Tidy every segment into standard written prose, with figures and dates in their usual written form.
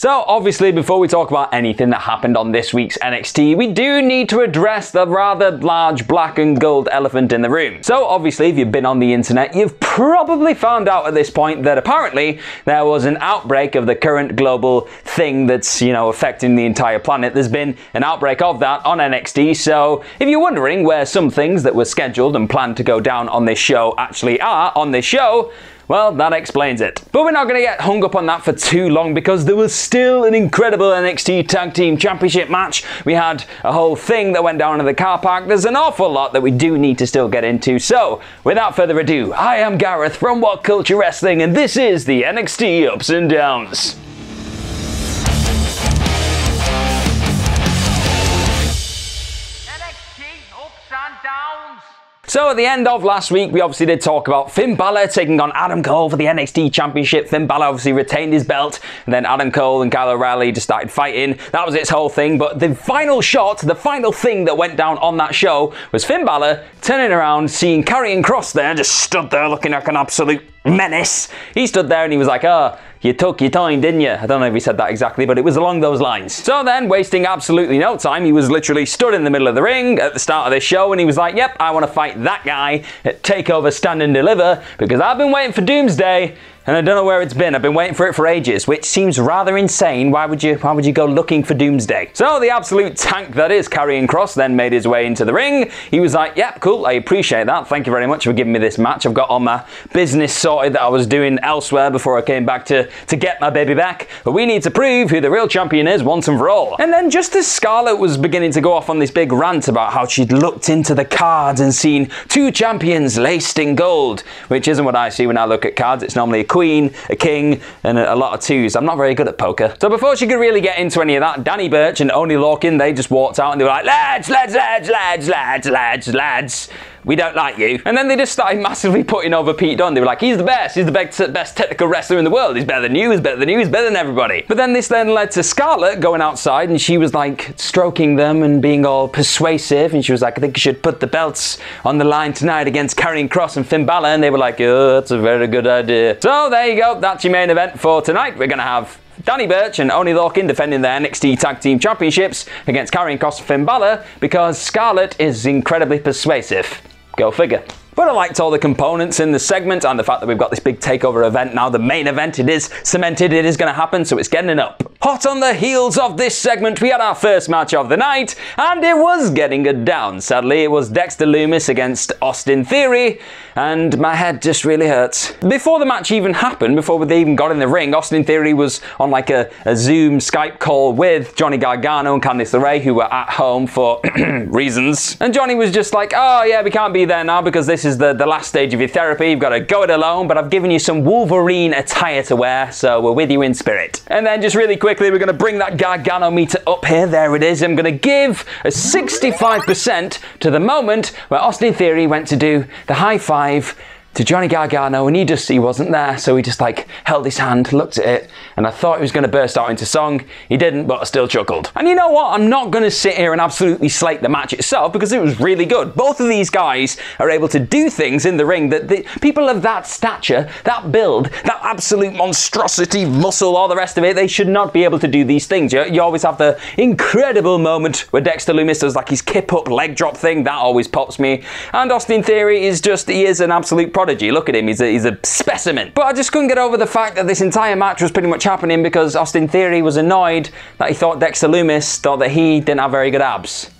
So obviously, before we talk about anything that happened on this week's NXT, we do need to address the rather large black and gold elephant in the room. So obviously, if you've been on the internet, you've probably found out at this point that apparently there was an outbreak of the current global thing that's, affecting the entire planet. There's been an outbreak of that on NXT. So if you're wondering where some things that were scheduled and planned to go down on this show actually are on this show, well, that explains it. But we're not going to get hung up on that for too long because there was still an incredible NXT Tag Team Championship match. We had a whole thing that went down in the car park. There's an awful lot that we do need to still get into. So, without further ado, I am Gareth from What Culture Wrestling, and this is the NXT Ups and Downs. So at the end of last week, we obviously did talk about Finn Balor taking on Adam Cole for the NXT Championship. Finn Balor obviously retained his belt, and then Adam Cole and Kyle O'Reilly just started fighting. That was its whole thing, but the final shot, the final thing that went down on that show was Finn Balor turning around, seeing Karrion Kross there, just stood there looking like an absolute menace. He stood there and he was like, "Oh, you took your time, didn't you?" I don't know if he said that exactly, but it was along those lines. So then, wasting absolutely no time, he was literally stood in the middle of the ring at the start of this show and he was like, "Yep, I want to fight that guy at TakeOver Stand and Deliver because I've been waiting for Doomsday and I don't know where it's been. I've been waiting for it for ages," which seems rather insane. Why would you go looking for Doomsday? So the absolute tank that is Karrion Kross then made his way into the ring. He was like, "Yep, cool, I appreciate that. Thank you very much for giving me this match. I've got all my business sorted that I was doing elsewhere before I came back to get my baby back. But we need to prove who the real champion is once and for all." And then just as Scarlett was beginning to go off on this big rant about how she'd looked into the cards and seen two champions laced in gold, which isn't what I see when I look at cards. It's normally a queen, a king, and a lot of twos. I'm not very good at poker. So before she could really get into any of that, Danny Burch and Oney Lorcan, they just walked out and they were like, lads, we don't like you. And then they just started massively putting over Pete Dunne. They were like, he's the best technical wrestler in the world. He's better than you, he's better than you, he's better than everybody. But then this then led to Scarlett going outside and she was like stroking them and being all persuasive. And she was like, "I think you should put the belts on the line tonight against Karrion Kross and Finn Balor." And they were like, "Oh, that's a very good idea." So there you go. That's your main event for tonight. We're going to have Danny Burch and Oney Lorcan defending their NXT Tag Team Championships against Karrion Kross and Finn Balor because Scarlett is incredibly persuasive. Go figure. But I liked all the components in the segment and the fact that we've got this big takeover event now. The main event, it is cemented, it is going to happen, so it's getting up. Hot on the heels of this segment, we had our first match of the night, and it was getting it down. Sadly, it was Dexter Lumis against Austin Theory, and my head just really hurts. Before the match even happened, before they even got in the ring, Austin Theory was on like a Zoom Skype call with Johnny Gargano and Candice LeRae, who were at home for reasons. And Johnny was just like, "Oh yeah, we can't be there now because this is the last stage of your therapy. You've got to go it alone, but I've given you some Wolverine attire to wear, so we're with you in spirit." And then just really quickly, we're going to bring that Gargano meter up here. There it is. I'm going to give a 65% to the moment where Austin Theory went to do the high five to Johnny Gargano, and he wasn't there, so he just like held his hand, looked at it, and I thought he was going to burst out into song. He didn't, but I still chuckled. And you know what? I'm not going to sit here and absolutely slate the match itself because it was really good. Both of these guys are able to do things in the ring that people of that stature, that build, that absolute monstrosity, muscle, all the rest of it, they should not be able to do these things. You always have the incredible moment where Dexter Lumis does like his kip up leg drop thing. That always pops me. And Austin Theory is he is an absolute prodigy. Look at him, he's a specimen. But I just couldn't get over the fact that this entire match was pretty much happening because Austin Theory was annoyed that he thought Dexter Lumis thought that he didn't have very good abs.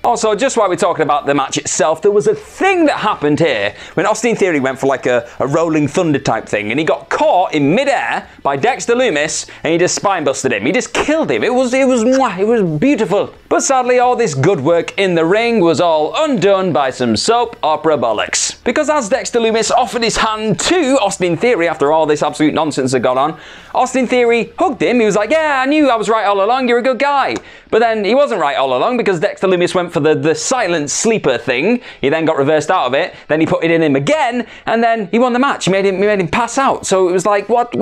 Also, just while we're talking about the match itself, there was a thing that happened here when Austin Theory went for like a rolling thunder type thing and he got caught in midair by Dexter Lumis and he just spine busted him. He just killed him. It was beautiful. But sadly, all this good work in the ring was all undone by some soap opera bollocks. Because as Dexter Lumis offered his hand to Austin Theory after all this absolute nonsense had gone on, Austin Theory hugged him. He was like, "Yeah, I knew I was right all along. You're a good guy." But then he wasn't right all along because Dexter Lumis went for the silent sleeper thing. He then got reversed out of it. Then he put it in him again, and then he won the match. He made him pass out. So it was like, what?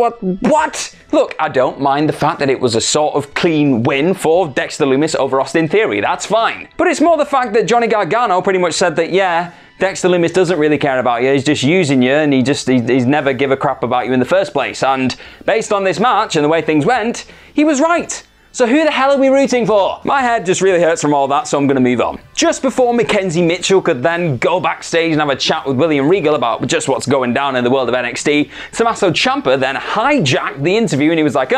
Look, I don't mind the fact that it was a sort of clean win for Dexter Lumis over Austin Theory. That's fine. But it's more the fact that Johnny Gargano pretty much said that, yeah, Dexter Lumis doesn't really care about you. He's just using you, and he's never give a crap about you in the first place. And based on this match and the way things went, he was right. So who the hell are we rooting for? My head just really hurts from all that, so I'm going to move on. Just before Mackenzie Mitchell could then go backstage and have a chat with William Regal about just what's going down in the world of NXT, Tommaso Ciampa then hijacked the interview and he was like,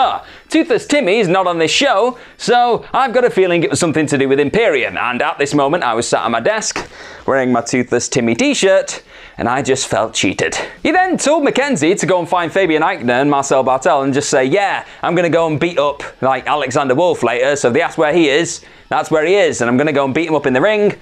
Toothless Timmy is not on this show, so I've got a feeling it was something to do with Imperium. And at this moment, I was sat at my desk wearing my Toothless Timmy t-shirt, and I just felt cheated. He then told Mackenzie to go and find Fabian Eichner and Marcel Bartel and just say, yeah, I'm going to go and beat up like Alexander Wolf later, so if they ask where he is, that's where he is, and I'm going to go and beat him up in the ring.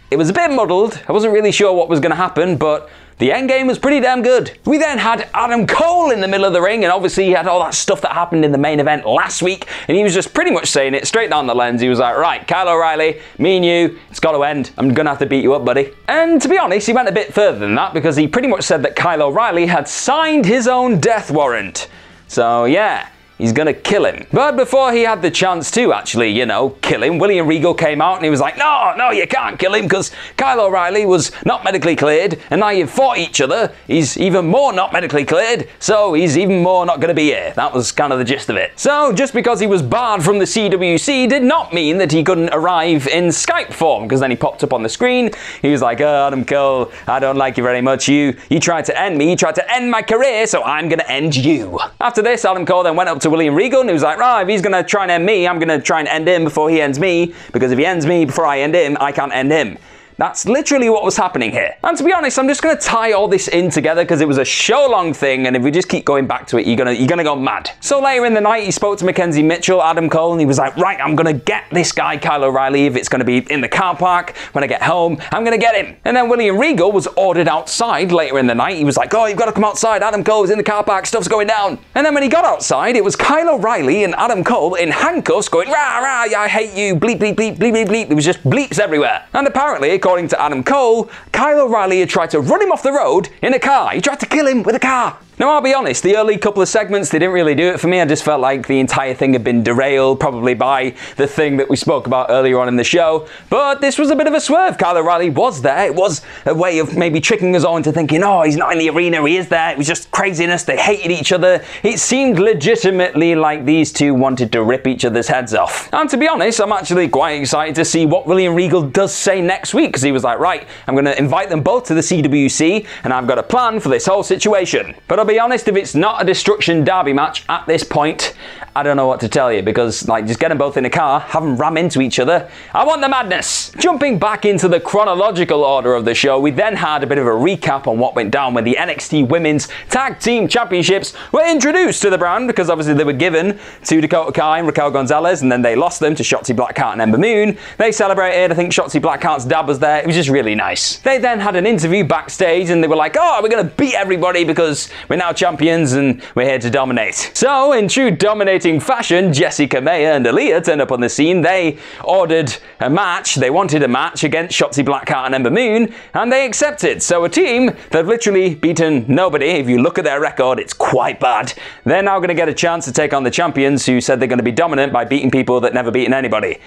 It was a bit muddled. I wasn't really sure what was going to happen, but the end game was pretty damn good. We then had Adam Cole in the middle of the ring, and obviously he had all that stuff that happened in the main event last week, and he was just pretty much saying it straight down the lens. He was like, right, Kyle O'Reilly, me and you, it's got to end. I'm going to have to beat you up, buddy. And to be honest, he went a bit further than that, because he pretty much said that Kyle O'Reilly had signed his own death warrant. So yeah, he's gonna kill him. But before he had the chance to actually, kill him, William Regal came out and he was like, no, you can't kill him because Kyle O'Reilly was not medically cleared, and now you've fought each other, he's even more not medically cleared, so he's even more not gonna be here. That was kind of the gist of it. So just because he was barred from the CWC did not mean that he couldn't arrive in Skype form, because then he popped up on the screen. He was like, Adam Cole, I don't like you very much. You tried to end me, you tried to end my career, so I'm gonna end you. After this, Adam Cole then went up to William Regal and he was like, right, if he's going to try and end me, I'm going to try and end him before he ends me, because if he ends me before I end him, I can't end him. That's literally what was happening here. And to be honest, I'm just going to tie all this in together because it was a show-long thing, and if we just keep going back to it, you're gonna go mad. So later in the night, he spoke to Mackenzie Mitchell, Adam Cole, and he was like, right, I'm going to get this guy, Kyle O'Reilly, if it's going to be in the car park when I get home, I'm going to get him. And then William Regal was ordered outside later in the night. He was like, you've got to come outside. Adam Cole's in the car park, stuff's going down. And then when he got outside, it was Kyle O'Reilly and Adam Cole in handcuffs going, rah, rah, I hate you, bleep, bleep, bleep, bleep, bleep, bleep. There was just bleeps everywhere. And apparently, according to Adam Cole, Kyle O'Reilly had tried to run him off the road in a car. He tried to kill him with a car. Now, I'll be honest, the early couple of segments, they didn't really do it for me. I just felt like the entire thing had been derailed, probably by the thing that we spoke about earlier on in the show. But this was a bit of a swerve. Kyle O'Reilly was there. It was a way of maybe tricking us all into thinking, he's not in the arena, he is there. It was just craziness. They hated each other. It seemed legitimately like these two wanted to rip each other's heads off. And to be honest, I'm actually quite excited to see what William Regal does say next week, because he was like, right, I'm going to invite them both to the CWC, and I've got a plan for this whole situation. But I'll be honest, if it's not a Destruction Derby match at this point, I don't know what to tell you, because just get them both in a car, have them ram into each other. I want the madness. Jumping back into the chronological order of the show, we then had a bit of a recap on what went down when the NXT Women's Tag Team Championships were introduced to the brand, because obviously they were given to Dakota Kai and Raquel Gonzalez, and then they lost them to Shotzi Blackheart and Ember Moon. They celebrated. I think Shotzi Blackheart's dad was there. It was just really nice. They then had an interview backstage, and they were like, we're going to beat everybody because we're now champions and we're here to dominate. So, in true dominating fashion, Jessi Kamea and Aaliyah turned up on the scene. They ordered a match. They wanted a match against Shotzi Blackheart and Ember Moon, and they accepted. So a team that have literally beaten nobody, if you look at their record, it's quite bad. They're now going to get a chance to take on the champions who said they're going to be dominant by beating people that never beaten anybody.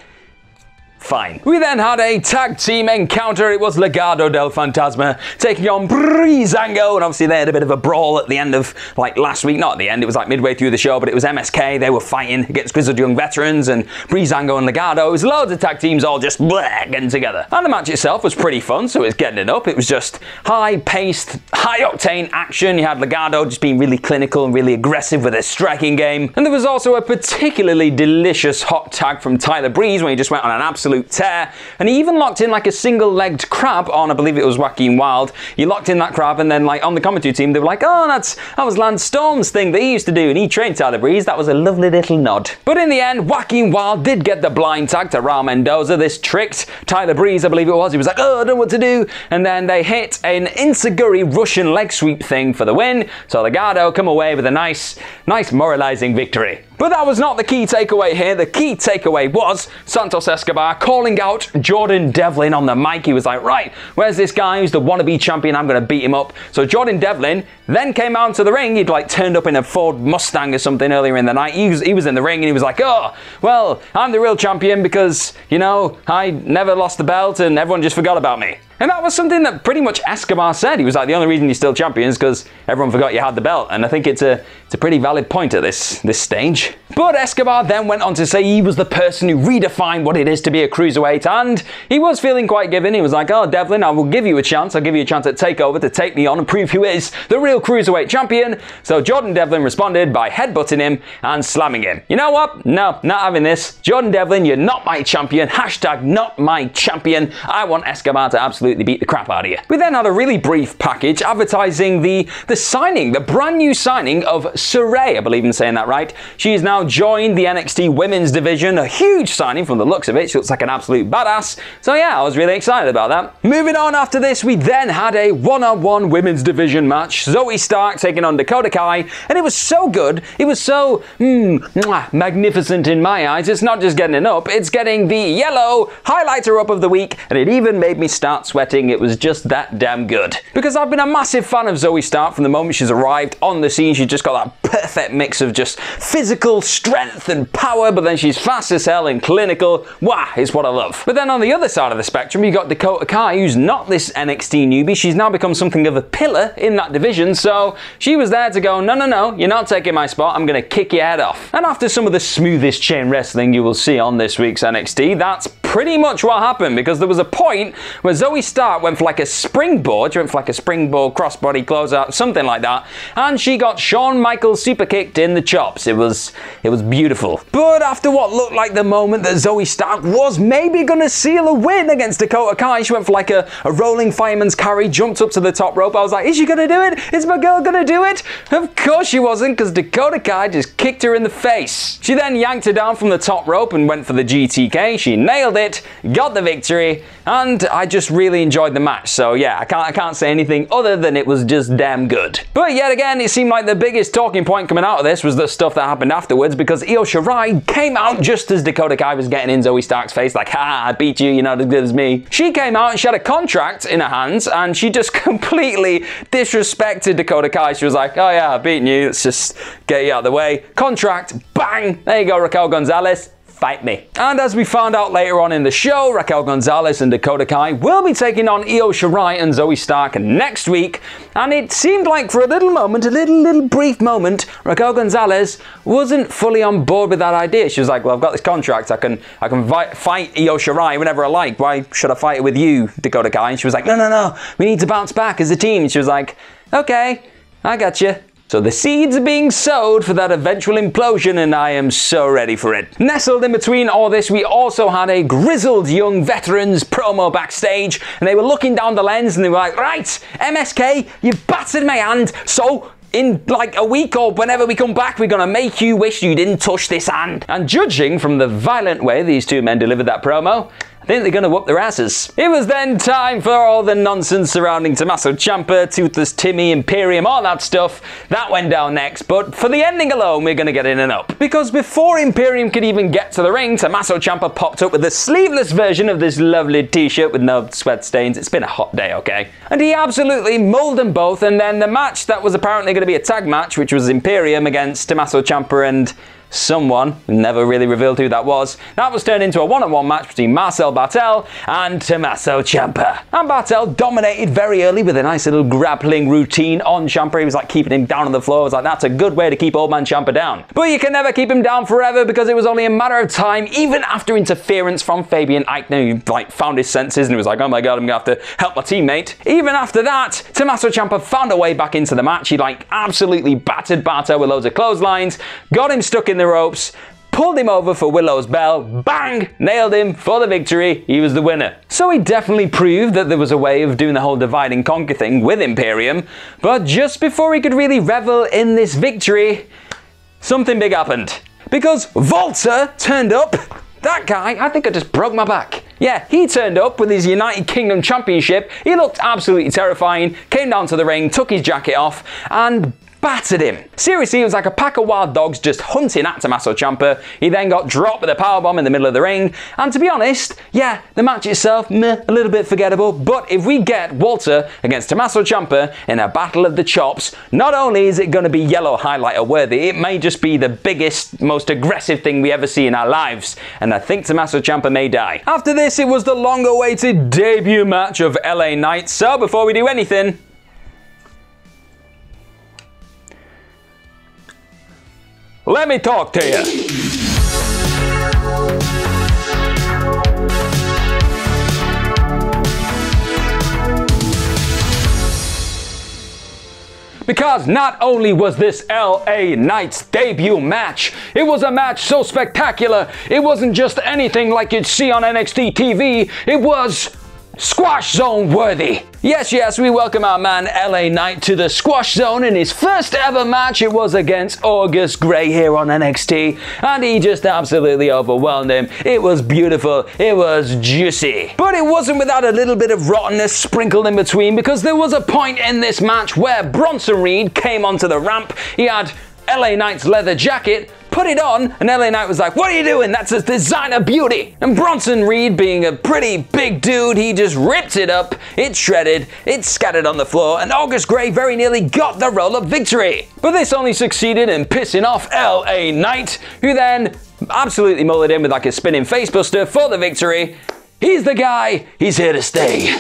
Fine. We then had a tag team encounter. It was Legado del Fantasma taking on Breezango, and obviously they had a bit of a brawl at the end of last week. Not at the end, it was midway through the show, but it was MSK. They were fighting against Grizzled Young Veterans and Breezango and Legado. It was loads of tag teams all just getting together. And the match itself was pretty fun, so it was getting it up. It was just high-paced, high-octane action. You had Legado just being really clinical and really aggressive with his striking game. And there was also a particularly delicious hot tag from Tyler Breeze when he just went on an absolute tear, and he even locked in a single-legged crab on, I believe it was Joaquin Wilde. He locked in that crab, and then on the commentary team they were like, that was Lance Storm's thing that he used to do, and he trained Tyler Breeze. That was a lovely little nod. But in the end, Joaquin Wilde did get the blind tag to Raul Mendoza. This tricked Tyler Breeze, I believe it was. He was like, I don't know what to do, and then they hit an Enziguri Russian leg sweep thing for the win, so Legado come away with a nice moralizing victory. But that was not the key takeaway here. The key takeaway was Santos Escobar calling out Jordan Devlin on the mic. He was like, right, where's this guy who's the wannabe champion? I'm going to beat him up. So Jordan Devlin then came out to the ring. He'd turned up in a Ford Mustang or something earlier in the night. He was in the ring and he was like, well, I'm the real champion because, I never lost the belt and everyone just forgot about me. And that was something that pretty much Escobar said. He was like, the only reason you're still champion is because everyone forgot you had the belt. And I think it's a pretty valid point at this stage. But Escobar then went on to say he was the person who redefined what it is to be a cruiserweight, and he was feeling quite given. He was like, oh, Devlin, I will give you a chance. I'll give you a chance at TakeOver to take me on and prove who is the real cruiserweight champion. So Jordan Devlin responded by headbutting him and slamming him. You know what? No, not having this. Jordan Devlin, you're not my champion. Hashtag not my champion. I want Escobar to absolutely beat the crap out of you. We then had a really brief package advertising the signing, the brand new signing of Sarray. I believe I'm saying that right. She has now joined the NXT women's division. A huge signing from the looks of it. She looks like an absolute badass. So yeah, I was really excited about that. Moving on after this, we then had a one-on-one women's division match. Zoe Stark taking on Dakota Kai, and it was so good. It was so magnificent in my eyes. It's not just getting it up, it's getting the yellow highlighter up of the week, and it even made me start sweating. It was just that damn good. Because I've been a massive fan of Zoe Stark from the moment she's arrived on the scene. She's just got that perfect mix of just physical strength and power, but then she's fast as hell and clinical. Wow, it's what I love. But then on the other side of the spectrum, you got Dakota Kai, who's not this NXT newbie. She's now become something of a pillar in that division, so she was there to go, no, you're not taking my spot. I'm going to kick your head off. And after some of the smoothest chain wrestling you will see on this week's NXT, that's pretty much what happened, because there was a point where Zoe Stark went for like a springboard. She went for like a springboard crossbody closeout, something like that, and she got Shawn Michaels super kicked in the chops. It was beautiful. But after what looked like the moment that Zoe Stark was maybe going to seal a win against Dakota Kai, she went for like a rolling fireman's carry, jumped up to the top rope. I was like, is she going to do it? Is my girl going to do it? Of course she wasn't, because Dakota Kai just kicked her in the face. She then yanked her down from the top rope and went for the GTK. She nailed it, got the victory, and I just really enjoyed the match. So yeah, I can't say anything other than it was just damn good. But yet again, it seemed like the biggest talking point coming out of this was the stuff that happened afterwards, because Io Shirai came out just as Dakota Kai was getting in Zoe Stark's face, like, ha, I beat you, you're not as good as me. She came out and she had a contract in her hands, and she just completely disrespected Dakota Kai. She was like, oh yeah, I've beaten you, let's just get you out of the way. Contract, bang, there you go, Raquel Gonzalez. Fight me. And as we found out later on in the show, Raquel Gonzalez and Dakota Kai will be taking on Io Shirai and Zoe Stark next week. And it seemed like for a little moment, a little brief moment, Raquel Gonzalez wasn't fully on board with that idea. She was like, well, I've got this contract. I can fight Io Shirai whenever I like. Why should I fight it with you, Dakota Kai? And she was like, no, we need to bounce back as a team. And she was like, okay, I got you. So the seeds are being sowed for that eventual implosion, and I am so ready for it. Nestled in between all this, we also had a grizzled young veterans promo backstage, and they were looking down the lens and they were like, right, MSK, you battered my hand, so in like a week or whenever we come back, we're gonna make you wish you didn't touch this hand. And judging from the violent way these two men delivered that promo, I think they're going to whoop their asses. It was then time for all the nonsense surrounding Tommaso Ciampa, Toothless Timmy, Imperium, all that stuff. That went down next, but for the ending alone, we're going to get in and up. Because before Imperium could even get to the ring, Tommaso Ciampa popped up with the sleeveless version of this lovely t-shirt with no sweat stains. It's been a hot day, okay? And he absolutely mauled them both, and then the match that was apparently going to be a tag match, which was Imperium against Tommaso Ciampa and someone, never really revealed who that was, that was turned into a one-on-one match between Marcel Bartel and Tommaso Ciampa. And Bartel dominated very early with a nice little grappling routine on Ciampa. He was like keeping him down on the floor. I was like, that's a good way to keep old man Ciampa down. But you can never keep him down forever, because it was only a matter of time, even after interference from Fabian Aichner, who like found his senses and he was like, oh my god, I'm gonna have to help my teammate. Even after that, Tommaso Ciampa found a way back into the match. He like absolutely battered Bartel with loads of clotheslines, got him stuck in the ropes, pulled him over for Willow's Bell, bang, nailed him for the victory. He was the winner. So he definitely proved that there was a way of doing the whole divide and conquer thing with Imperium, but just before he could really revel in this victory, something big happened. Because Walter turned up. That guy, I think I just broke my back. Yeah, he turned up with his United Kingdom Championship. He looked absolutely terrifying, came down to the ring, took his jacket off, and battered him. Seriously, it was like a pack of wild dogs just hunting at Tommaso Ciampa. He then got dropped with a powerbomb in the middle of the ring. And to be honest, yeah, the match itself, meh, a little bit forgettable. But if we get Walter against Tommaso Ciampa in a battle of the chops, not only is it going to be yellow highlighter worthy, it may just be the biggest, most aggressive thing we ever see in our lives. And I think Tommaso Ciampa may die. After this, it was the long-awaited debut match of LA Knight. So before we do anything, let me talk to you. Because not only was this LA Knight's debut match, it was a match so spectacular, it wasn't just anything like you'd see on NXT TV, it was Squash Zone worthy. Yes, we welcome our man LA Knight to the Squash Zone. In his first ever match, it was against August Grey here on NXT, and he just absolutely overwhelmed him. It was beautiful, it was juicy. But it wasn't without a little bit of rottenness sprinkled in between, because there was a point in this match where Bronson Reed came onto the ramp. He had LA Knight's leather jacket, put it on, and LA Knight was like, "What are you doing? That's a designer beauty." And Bronson Reed, being a pretty big dude, he just ripped it up, it shredded, it scattered on the floor, and August Grey very nearly got the roll-up victory. But this only succeeded in pissing off LA Knight, who then absolutely mullered in with like a spinning facebuster for the victory. He's the guy, he's here to stay.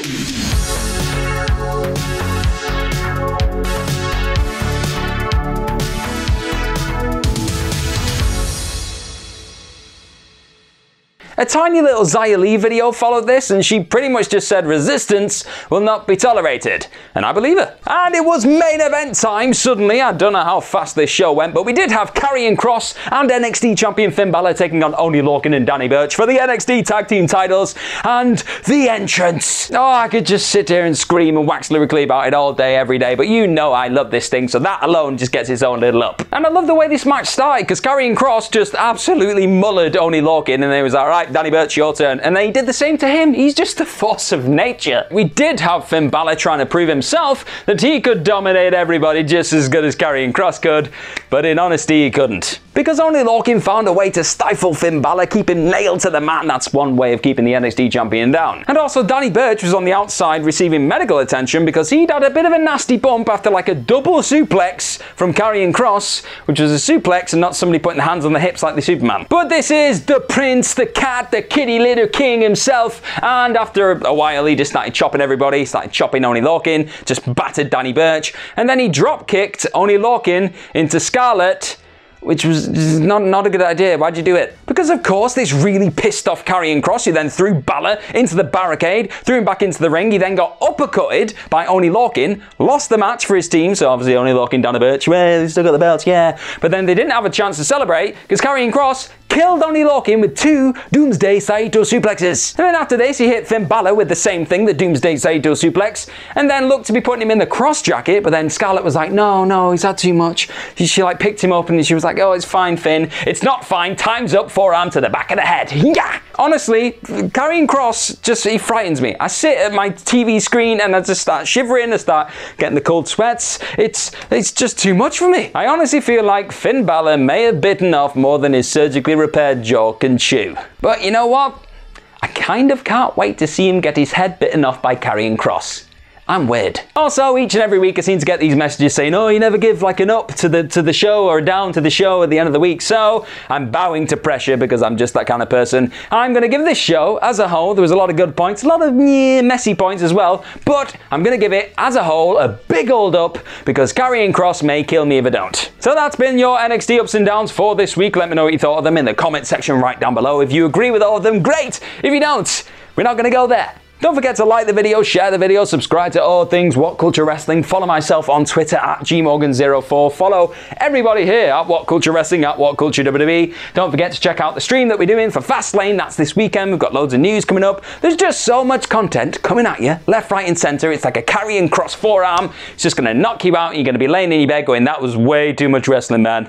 A tiny little Xia Li video followed this, and she pretty much just said resistance will not be tolerated. And I believe her. And it was main event time suddenly. I don't know how fast this show went, but we did have Karrion Kross and NXT champion Finn Balor taking on Oney Lorcan and Danny Burch for the NXT tag team titles. And the entrance. Oh, I could just sit here and scream and wax lyrically about it all day, every day, but you know I love this thing, so that alone just gets its own little up. And I love the way this match started, because Karrion Kross just absolutely mullered Oney Lorcan, and they was like, "Right, Danny Burch, your turn." And they did the same to him. He's just a force of nature. We did have Finn Balor trying to prove himself that he could dominate everybody just as good as Karrion Kross could, but in honesty, he couldn't. Because Oney Lorcan found a way to stifle Finn Balor, keep him nailed to the mat, and that's one way of keeping the NXT champion down. And also, Danny Burch was on the outside receiving medical attention because he'd had a bit of a nasty bump after like a double suplex from Karrion Kross, which was a suplex and not somebody putting hands on the hips like the Superman. But this is the Prince, the Cat, the Kitty Litter King himself, and after a while he just started chopping everybody, started chopping Oney Lorcan, just battered Danny Burch, and then he drop-kicked Oney Lorcan into Scarlett, which was not a good idea. Why'd you do it? Because of course this really pissed off Karrion Kross, who then threw Balor into the barricade, threw him back into the ring. He then got uppercutted by Oney Lorcan, lost the match for his team, so obviously Oney Lorcan, Danny Burch, well, he still got the belts, yeah. But then they didn't have a chance to celebrate because Karrion Kross killed Oney Lorcan with 2 Doomsday Saito suplexes. And then after this, he hit Finn Balor with the same thing, the Doomsday Saito suplex, and then looked to be putting him in the cross jacket, but then Scarlett was like, no, he's had too much. She like picked him up and she was like, "Oh, it's fine, Finn. It's not fine. Time's up. Forearm to the back of the head." Yeah. Honestly, Karrion Kross he frightens me. I sit at my TV screen and I just start shivering, I start getting the cold sweats. It's just too much for me. I honestly feel like Finn Balor may have bitten off more than his surgically repaired jaw can chew. But you know what? I kind of can't wait to see him get his head bitten off by Karrion Kross. I'm weird. Also, each and every week I seem to get these messages saying, "Oh, you never give like an up to the show or a down to the show at the end of the week." So I'm bowing to pressure because I'm just that kind of person. I'm going to give this show as a whole, there was a lot of good points, a lot of messy points as well, but I'm going to give it as a whole a big old up because Karrion Kross may kill me if I don't. So that's been your NXT ups and downs for this week. Let me know what you thought of them in the comment section right down below. If you agree with all of them, great. If you don't, we're not going to go there. Don't forget to like the video, share the video, subscribe to All Things What Culture Wrestling, follow myself on Twitter at gmorgan04, follow everybody here at What Culture Wrestling, at What Culture WWE. Don't forget to check out the stream that we're doing for Fastlane, that's this weekend. We've got loads of news coming up. There's just so much content coming at you, left, right and centre. It's like a Karrion Kross forearm. It's just going to knock you out and you're going to be laying in your bed going, "That was way too much wrestling, man."